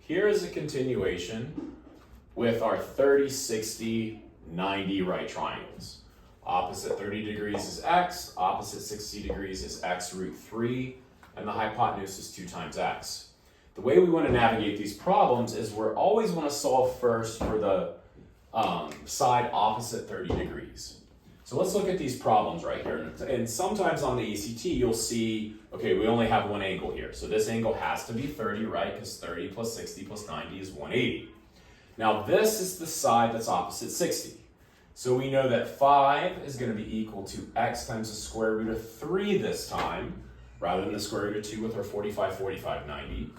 here is a continuation with our 30, 60, 90 right triangles. Opposite 30 degrees is x, opposite 60 degrees is x root 3, and the hypotenuse is 2 times x. The way we want to navigate these problems is we always want to solve first for the side opposite 30 degrees. So let's look at these problems right here. And sometimes on the ACT, you'll see, okay, we only have one angle here. So this angle has to be 30, right? Because 30 plus 60 plus 90 is 180. Now this is the side that's opposite 60. So we know that 5 is going to be equal to x times the square root of 3 this time, rather than the square root of 2 with our 45, 45, 90.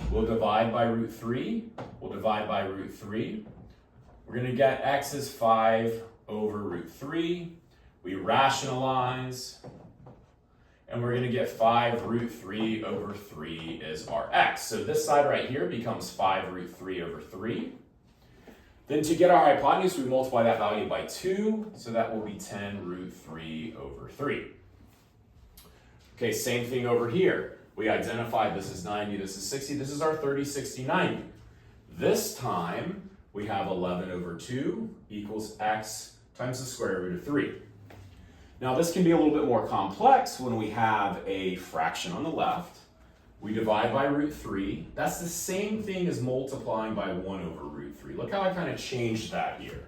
We'll divide by root 3. We'll divide by root 3. We're going to get x is 5 over root 3. We rationalize, and we're going to get 5 root 3 over 3 is our x. So this side right here becomes 5 root 3 over 3. Then to get our hypotenuse, we multiply that value by 2, so that will be 10 root 3 over 3. Okay, same thing over here. We identified this is 90, this is 60, this is our 30, 60, 90. This time, we have 11 over 2 equals x times the square root of 3. Now this can be a little bit more complex when we have a fraction on the left. We divide by root 3. That's the same thing as multiplying by 1 over root 3. Look how I kind of changed that here.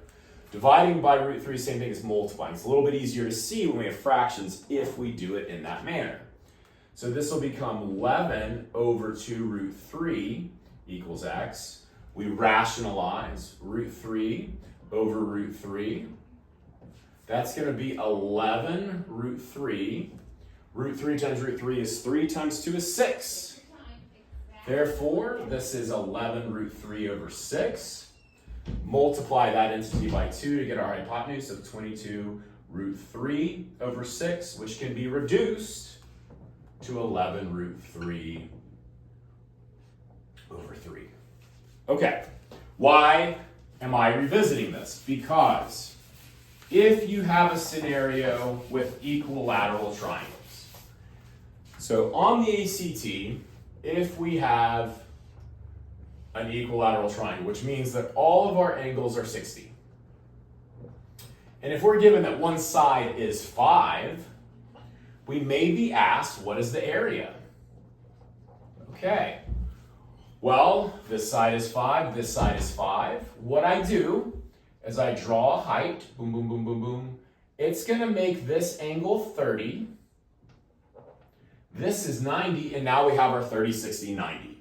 Dividing by root 3, same thing as multiplying. It's a little bit easier to see when we have fractions if we do it in that manner. So this will become 11 over 2 root 3 equals x. We rationalize root 3 over root 3. That's going to be 11 root 3. Root 3 times root 3 is 3 times 2 is 6. Therefore, this is 11 root 3 over 6. Multiply that entity by 2 to get our hypotenuse of 22 root 3 over 6, which can be reduced to 11 root 3 over 3. Okay, why am I revisiting this? Because if you have a scenario with equilateral triangles, so on the ACT, if we have an equilateral triangle, which means that all of our angles are 60, and if we're given that one side is 5, we may be asked, what is the area? Okay, well, this side is 5, this side is 5. What I do is I draw a height, boom, boom, boom, boom, boom. It's going to make this angle 30. This is 90, and now we have our 30, 60, 90.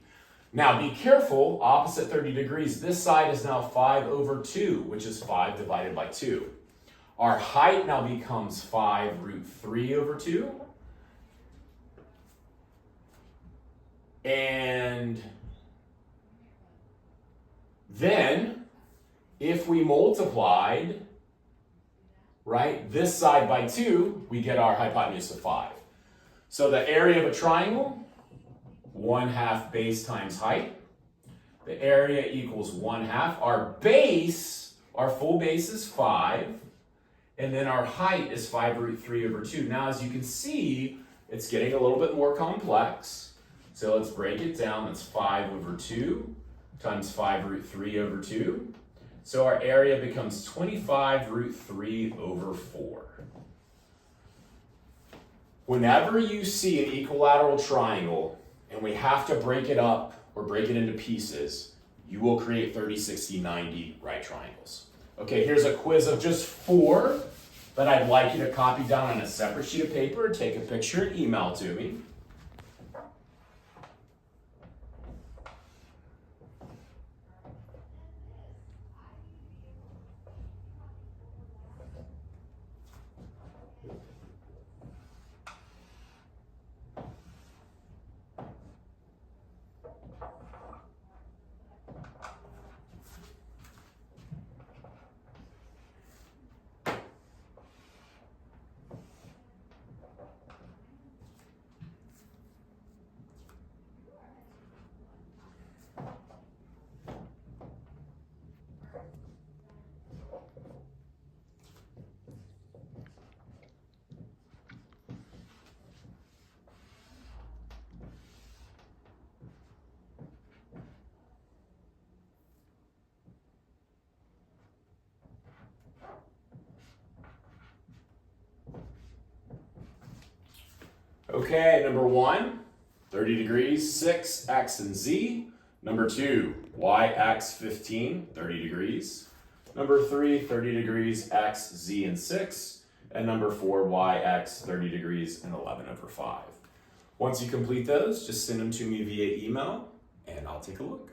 Now be careful, opposite 30 degrees, this side is now 5 over 2, which is 5 divided by 2. Our height now becomes 5 root 3 over 2. And then, if we multiplied, right, this side by 2, we get our hypotenuse of 5. So the area of a triangle, 1/2 base times height. The area equals 1/2. Our base, our full base is 5. And then our height is 5 root 3 over 2. Now, as you can see, it's getting a little bit more complex. So let's break it down. That's 5 over 2 times 5 root 3 over 2. So our area becomes 25 root 3 over 4. Whenever you see an equilateral triangle and we have to break it up or break it into pieces, you will create 30, 60, 90 right triangles. Okay, here's a quiz of just 4 that I'd like you to copy down on a separate sheet of paper, take a picture and email to me. Okay, number 1, 30 degrees, 6, x and z. Number 2, y, x, 15, 30 degrees. Number 3, 30 degrees, x, z, and 6. And number 4, y, x, 30 degrees, and 11/5. Once you complete those, just send them to me via email, and I'll take a look.